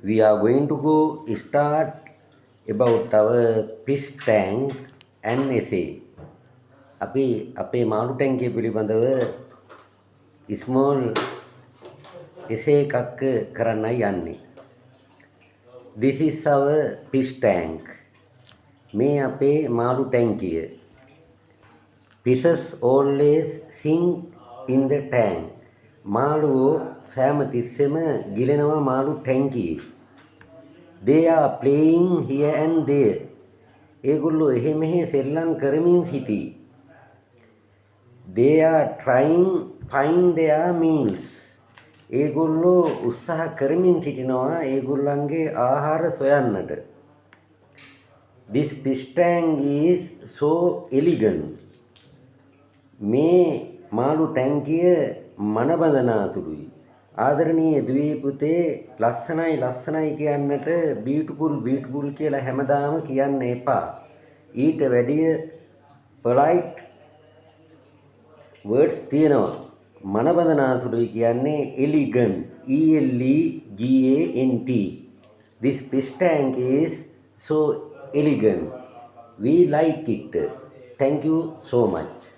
We are going to go start about our fish tank and essay. අපි අපේ මාළු ටැංකිය පිළිබඳව small essay එකක් කරන්නයි යන්නේ. This is our fish tank. මේ අපේ මාළු ටැංකිය. Fishes always sink in the tank. මාළුවෝ සෑම තිස්සෙම ගිලෙනවා මාළු ටැංකියේ. They are playing here and there. ඒගොල්ලෝ එහෙ මෙහෙ සෙල්ලම් කරමින් සිටී. They are trying find their meals. ඒගොල්ලෝ උත්සාහ කරමින් සිටිනවා ඒගොල්ලන්ගේ ආහාර සොයන්නට. This fish tank is so elegant. මේ මාළු ටැංකිය මනබඳනාසුළුයි. ආදරණීය දුවේ පුතේ ලස්සනයි කියන්නට beautiful කියලා හැමදාම කියන්න එපා. ඊට වැඩිය polite words තියෙනවා. මනබඳනාසුළුයි කියන්නේ elegant. ELEGANT. This fish tank is so elegant. We like it. Thank you so much.